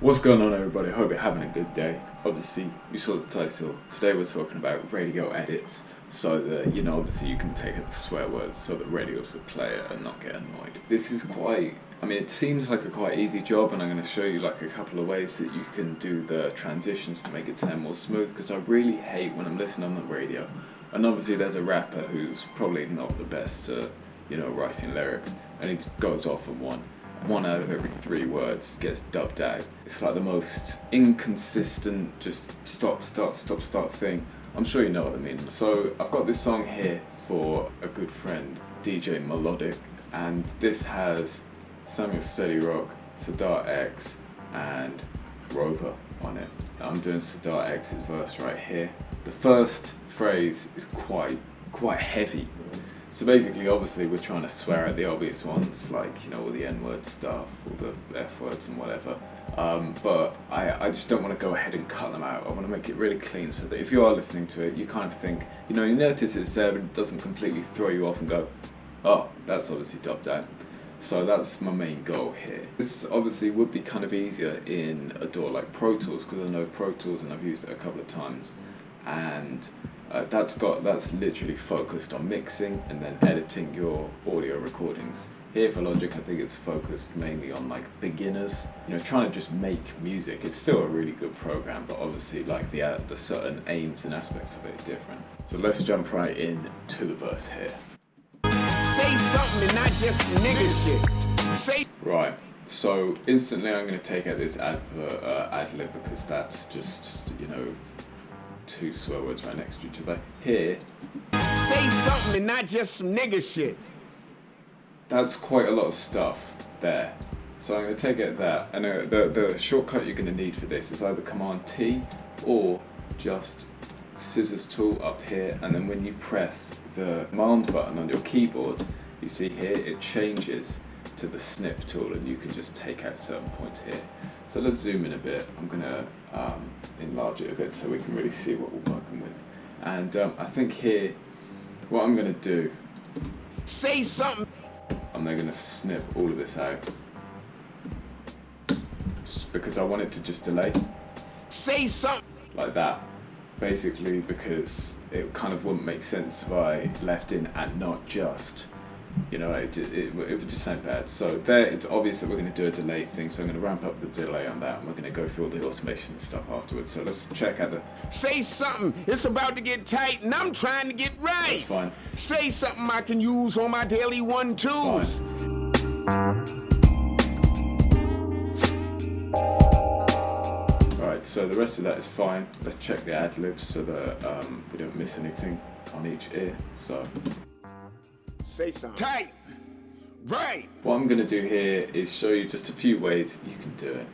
What's going on, everybody? Hope you're having a good day. Obviously, you saw the title. Today we're talking about radio edits, so that, obviously you can take out the swear words so that radios will play it and not get annoyed. This is it seems like a quite easy job, and I'm going to show you like a couple of ways that you can do the transitions to make it sound more smooth, because I really hate when I'm listening on the radio. And obviously there's a rapper who's probably not the best at, writing lyrics, and he just goes off on one. One out of every 3 words gets dubbed out. It's like the most inconsistent, just stop thing. I'm sure you know what I mean. So I've got this song here for a good friend, DJ Melodic, and this has Samuel Steady Rock, Sadat X, and Rover on it. I'm doing Sadat X's verse right here. The first phrase is quite heavy. So basically, obviously, we're trying to swear out the obvious ones, like, all the N-word stuff, all the F-words and whatever. But I just don't want to go ahead and cut them out. I want to make it really clean so that if you are listening to it, you kind of think, you notice it's there, but it doesn't completely throw you off and go, oh, that's obviously dubbed out. So that's my main goal here. This obviously would be kind of easier in a DAW like Pro Tools, because I know Pro Tools and I've used it a couple of times. And that's literally focused on mixing and then editing your audio recordings. Here for Logic, I think it's focused mainly on like beginners, trying to just make music. It's still a really good program, but obviously like the certain aims and aspects of it are different. So let's jump right in to the verse here. Say something and not just nigga shit. Right. So instantly I'm going to take out this ad-lib, because that's just 2 swear words right next to each other. Here, say something and not just some nigga shit. That's quite a lot of stuff there. So I'm going to take out that, and the shortcut you're going to need for this is either Command T or just scissors tool up here, and then when you press the Command button on your keyboard, you see here it changes to the snip tool, and you can just take out certain points here. So let's zoom in a bit. I'm going to enlarge it a bit so we can really see what we're working with. And I think here, what I'm going to do, say something. I'm then going to snip all of this out, just because I want it to just delay. Say something. Like that. Basically because it kind of wouldn't make sense if I left in and not just. It would just sound bad. So there, it's obvious that we're going to do a delay thing, so I'm going to ramp up the delay on that, and we're going to go through all the automation stuff afterwards. So let's check out the... Say something, it's about to get tight, and I'm trying to get right. That's fine. Say something I can use on my daily 1-2s. Alright, so the rest of that is fine. Let's check the ad-libs so that we don't miss anything on each ear. So... say something. Tight. Right. What I'm going to do here is show you just a few ways you can do it.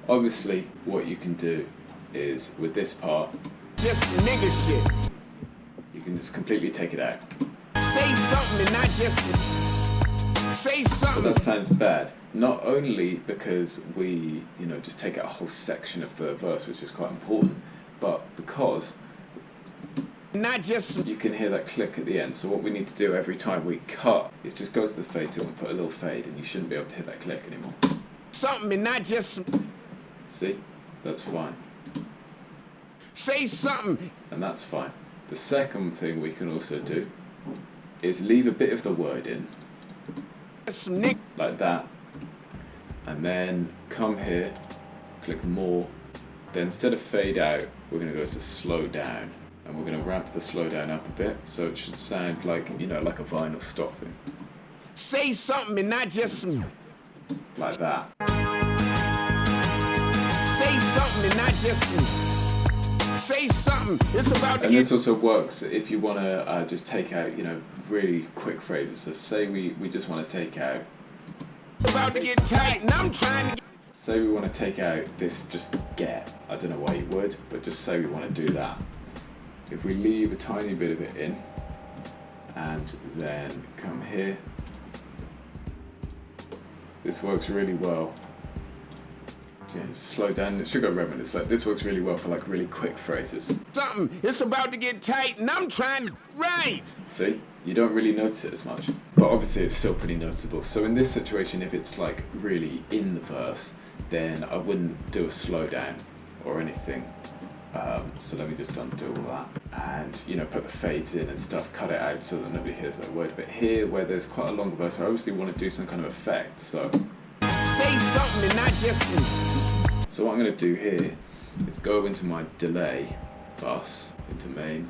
Obviously, what you can do is, with this part, just nigga shit. You can just completely take it out. Say something and not just... say something. But that sounds bad. Not only because we, just take out a whole section of the verse, which is quite important, but because... not just... you can hear that click at the end. So what we need to do every time we cut is just go to the fade tool and put a little fade, and you shouldn't be able to hear that click anymore. Something and not just... see? That's fine. Say something. And that's fine. The second thing we can also do is leave a bit of the word in. Like that. And then come here, click more. Then instead of fade out, we're going to go to slow down. And we're going to ramp the slowdown up a bit, so it should sound like, like a vinyl stopping. Say something and not just... like that. Say something and not just... say something. It's about to and get... this also works if you want to just take out, really quick phrases. So say we just want to take out... about to get tight, and I'm trying to... say we want to take out this just get. I don't know why you would, but just say we want to do that. If we leave a tiny bit of it in, and then come here, this works really well. Slow down, it should go red when it's like, this works really well for like really quick phrases. Something, it's about to get tight, and I'm trying to... right! See? You don't really notice it as much, but obviously it's still pretty noticeable. So in this situation, if it's like really in the verse, then I wouldn't do a slowdown or anything. So let me just undo all that and, you know, put the fades in and stuff, cut it out so that nobody hears that word. But here, where there's quite a long verse, I obviously want to do some kind of effect, so Say something and not just. so what I'm going to do here is go into my delay bus, into main,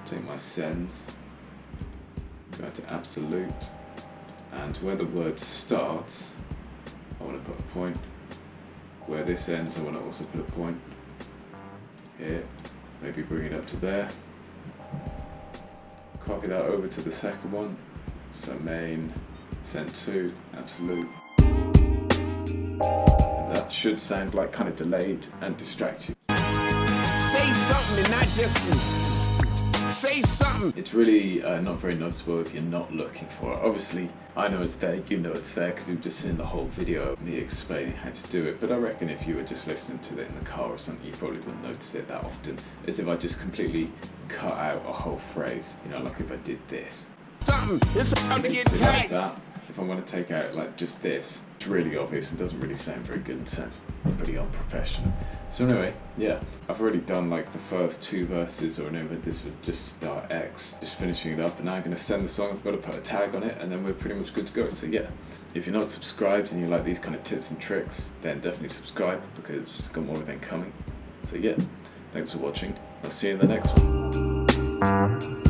take my sends, go to absolute, and where the word starts, I want to put a point. Where this ends, I want to also put a point. Here, maybe bring it up to there. Copy that over to the second one. So main, send to, absolute. And that should sound like kind of delayed and distract you. Say something and not just. Say something. It's really not very noticeable if you're not looking for it. Obviously, I know it's there, you know it's there, because you've just seen the whole video of me explaining how to do it, but I reckon if you were just listening to it in the car or something, you probably wouldn't notice it that often, as if I just completely cut out a whole phrase, you know, like if I did this. Something. It's about to get So like tight. that, if I want to take out like just this, it's really obvious and doesn't really sound very good and sounds pretty unprofessional. So anyway, yeah, I've already done like the first two verses, or remember this was just Sadat X, just finishing it up, and now I'm going to send the song, I've got to put a tag on it, and then we're pretty much good to go. So yeah, if you're not subscribed and you like these kind of tips and tricks, then definitely subscribe, because I've got more of them coming. So yeah, thanks for watching, I'll see you in the next one.